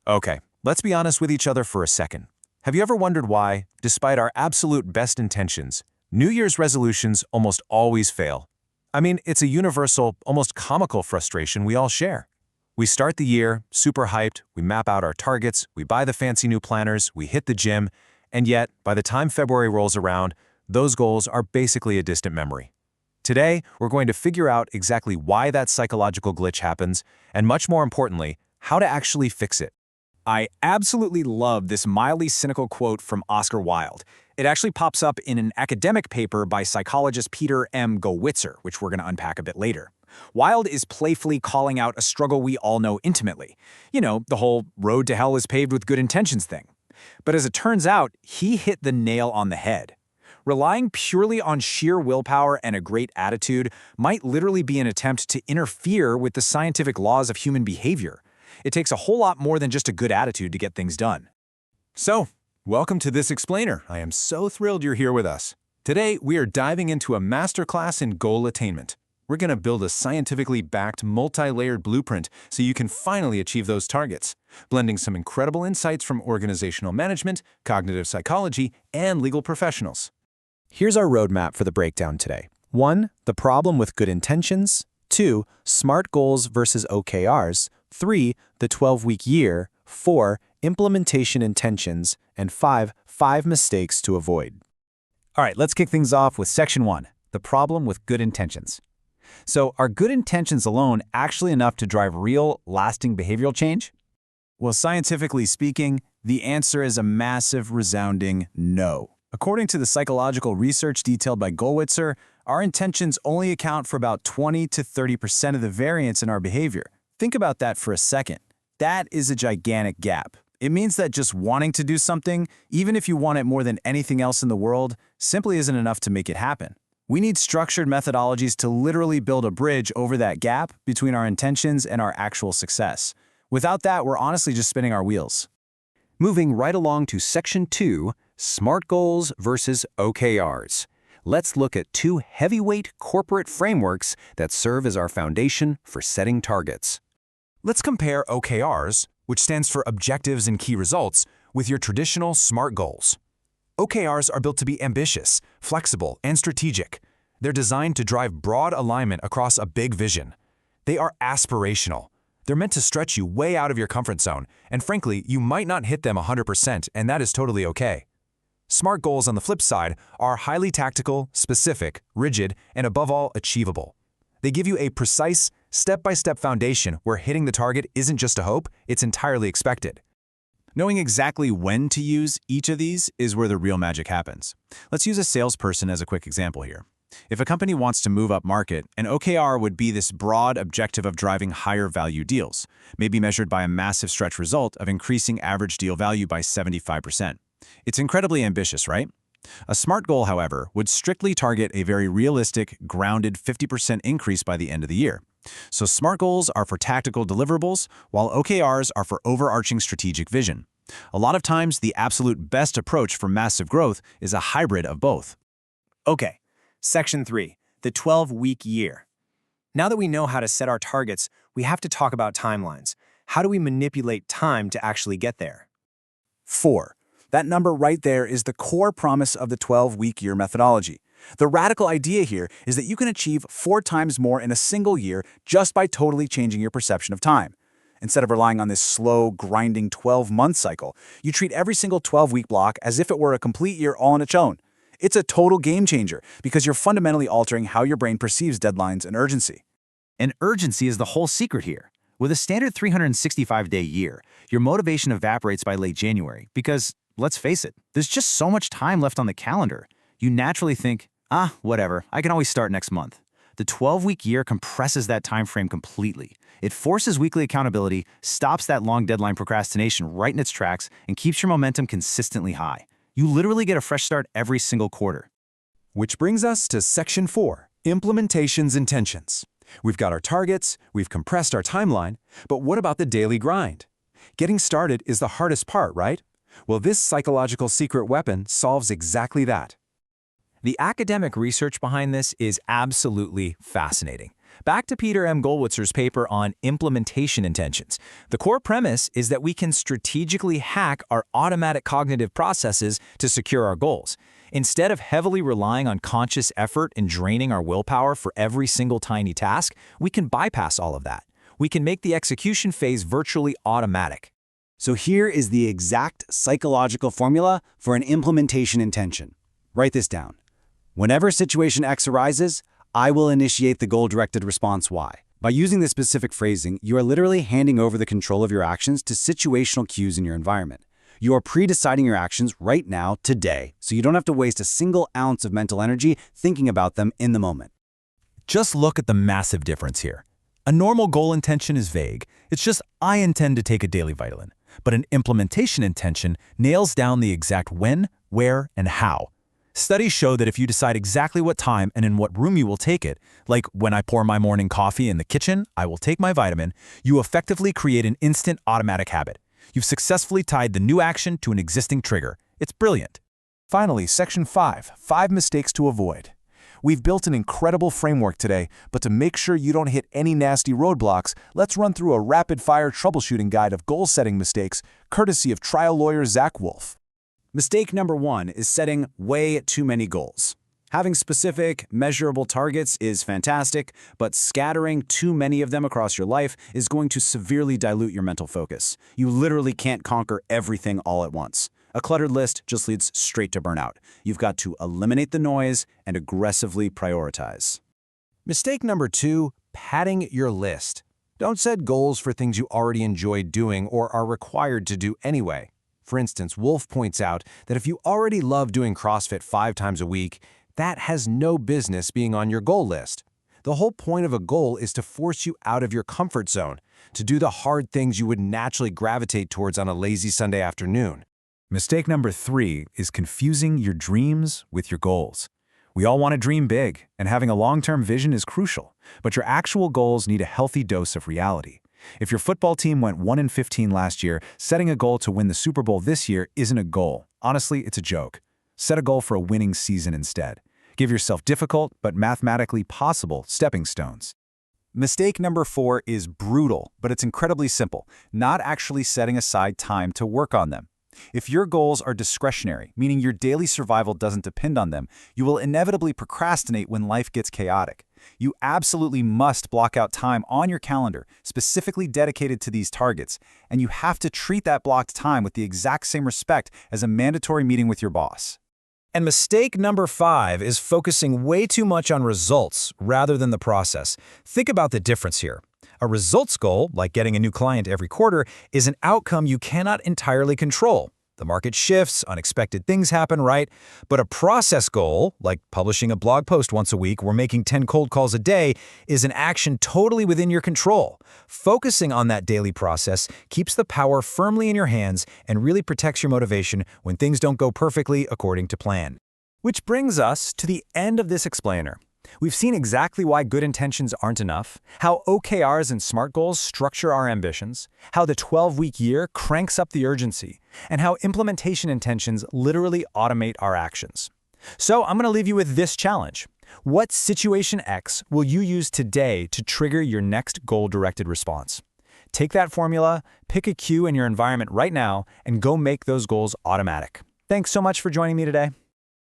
Okay, let's be honest with each other for a second. Have you ever wondered why, despite our absolute best intentions, New Year's resolutions almost always fail? I mean, it's a universal, almost comical frustration we all share. We start the year, super hyped, we map out our targets, we buy the fancy new planners, we hit the gym, and yet, by the time February rolls around, those goals are basically a distant memory. Today, we're going to figure out exactly why that psychological glitch happens, and much more importantly, how to actually fix it. I absolutely love this mildly cynical quote from Oscar Wilde. It actually pops up in an academic paper by psychologist Peter M. Gowitzer, which we're going to unpack a bit later. Wilde is playfully calling out a struggle we all know intimately. You know, the whole road to hell is paved with good intentions thing. But as it turns out, he hit the nail on the head. Relying purely on sheer willpower and a great attitude might literally be an attempt to interfere with the scientific laws of human behavior. It takes a whole lot more than just a good attitude to get things done. So, welcome to This Explainer. I am so thrilled you're here with us. Today, we are diving into a masterclass in goal attainment. We're going to build a scientifically backed, multi-layered blueprint so you can finally achieve those targets, blending some incredible insights from organizational management, cognitive psychology, and legal professionals. Here's our roadmap for the breakdown today. 1. The problem with good intentions. 2. Smart goals versus OKRs. 3. The 12-week year. 4. Implementation intentions. And 5. 5 mistakes to avoid. All right, let's kick things off with Section 1, the problem with good intentions. So, are good intentions alone actually enough to drive real, lasting behavioral change? Well, scientifically speaking, the answer is a massive, resounding no. According to the psychological research detailed by Gowitzer, our intentions only account for about 20 to 30% of the variance in our behavior. Think about that for a second. That is a gigantic gap. It means that just wanting to do something, even if you want it more than anything else in the world, simply isn't enough to make it happen. We need structured methodologies to literally build a bridge over that gap between our intentions and our actual success. Without that, we're honestly just spinning our wheels. Moving right along to Section 2, Smart Goals versus OKRs. Let's look at two heavyweight corporate frameworks that serve as our foundation for setting targets. Let's compare OKRs, which stands for Objectives and Key Results, with your traditional SMART goals. OKRs are built to be ambitious, flexible, and strategic. They're designed to drive broad alignment across a big vision. They are aspirational. They're meant to stretch you way out of your comfort zone, and frankly, you might not hit them 100%, and that is totally okay. SMART goals, on the flip side, are highly tactical, specific, rigid, and above all, achievable. They give you a precise, step-by-step foundation where hitting the target isn't just a hope, it's entirely expected. Knowing exactly when to use each of these is where the real magic happens. Let's use a salesperson as a quick example here. If a company wants to move up market, an OKR would be this broad objective of driving higher value deals, maybe measured by a massive stretch result of increasing average deal value by 75%. It's incredibly ambitious, right? A SMART goal, however, would strictly target a very realistic, grounded 50% increase by the end of the year. So SMART goals are for tactical deliverables, while OKRs are for overarching strategic vision. A lot of times, the absolute best approach for massive growth is a hybrid of both. Okay, Section 3, the 12-week year. Now that we know how to set our targets, we have to talk about timelines. How do we manipulate time to actually get there? 4. That number right there is the core promise of the 12-week year methodology. The radical idea here is that you can achieve 4 times more in a single year just by totally changing your perception of time. Instead of relying on this slow, grinding 12-month cycle, you treat every single 12-week block as if it were a complete year all on its own. It's a total game changer because you're fundamentally altering how your brain perceives deadlines and urgency. And urgency is the whole secret here. With a standard 365-day year, your motivation evaporates by late January because, let's face it, there's just so much time left on the calendar. You naturally think, whatever, I can always start next month. The 12-week year compresses that time frame completely. It forces weekly accountability, stops that long deadline procrastination right in its tracks, and keeps your momentum consistently high. You literally get a fresh start every single quarter. Which brings us to Section 4, Implementation's Intentions. We've got our targets, we've compressed our timeline, but what about the daily grind? Getting started is the hardest part, right? Well, this psychological secret weapon solves exactly that. The academic research behind this is absolutely fascinating. Back to Peter M. Goldwitzer's paper on implementation intentions. The core premise is that we can strategically hack our automatic cognitive processes to secure our goals. Instead of heavily relying on conscious effort and draining our willpower for every single tiny task, we can bypass all of that. We can make the execution phase virtually automatic. So here is the exact psychological formula for an implementation intention. Write this down. Whenever situation X arises, I will initiate the goal-directed response Y. By using this specific phrasing, you are literally handing over the control of your actions to situational cues in your environment. You are pre-deciding your actions right now, today, so you don't have to waste a single ounce of mental energy thinking about them in the moment. Just look at the massive difference here. A normal goal intention is vague. It's just, I intend to take a daily vitamin. But an implementation intention nails down the exact when, where, and how. Studies show that if you decide exactly what time and in what room you will take it, like when I pour my morning coffee in the kitchen, I will take my vitamin, you effectively create an instant automatic habit. You've successfully tied the new action to an existing trigger. It's brilliant. Finally, Section 5, 5 mistakes to avoid. We've built an incredible framework today, but to make sure you don't hit any nasty roadblocks, let's run through a rapid-fire troubleshooting guide of goal-setting mistakes, courtesy of trial lawyer Zach Wolf. Mistake number 1 is setting way too many goals. Having specific, measurable targets is fantastic, but scattering too many of them across your life is going to severely dilute your mental focus. You literally can't conquer everything all at once. A cluttered list just leads straight to burnout. You've got to eliminate the noise and aggressively prioritize. Mistake number 2, padding your list. Don't set goals for things you already enjoy doing or are required to do anyway. For instance, Wolf points out that if you already love doing CrossFit 5 times a week, that has no business being on your goal list. The whole point of a goal is to force you out of your comfort zone, to do the hard things you would naturally gravitate towards on a lazy Sunday afternoon. Mistake number 3 is confusing your dreams with your goals. We all want to dream big, and having a long-term vision is crucial, but your actual goals need a healthy dose of reality. If your football team went 1-15 last year, setting a goal to win the Super Bowl this year isn't a goal. Honestly, it's a joke. Set a goal for a winning season instead. Give yourself difficult, but mathematically possible stepping stones. Mistake number 4 is brutal, but it's incredibly simple, not actually setting aside time to work on them. If your goals are discretionary, meaning your daily survival doesn't depend on them, you will inevitably procrastinate when life gets chaotic. You absolutely must block out time on your calendar, specifically dedicated to these targets, and you have to treat that blocked time with the exact same respect as a mandatory meeting with your boss. And mistake number 5 is focusing way too much on results rather than the process. Think about the difference here. A results goal, like getting a new client every quarter, is an outcome you cannot entirely control. The market shifts, unexpected things happen, right? But a process goal, like publishing a blog post once a week or making 10 cold calls a day, is an action totally within your control. Focusing on that daily process keeps the power firmly in your hands and really protects your motivation when things don't go perfectly according to plan. Which brings us to the end of this explainer. We've seen exactly why good intentions aren't enough, how OKRs and SMART goals structure our ambitions, how the 12-week year cranks up the urgency, and how implementation intentions literally automate our actions. So I'm going to leave you with this challenge. What situation X will you use today to trigger your next goal-directed response? Take that formula, pick a cue in your environment right now, and go make those goals automatic. Thanks so much for joining me today.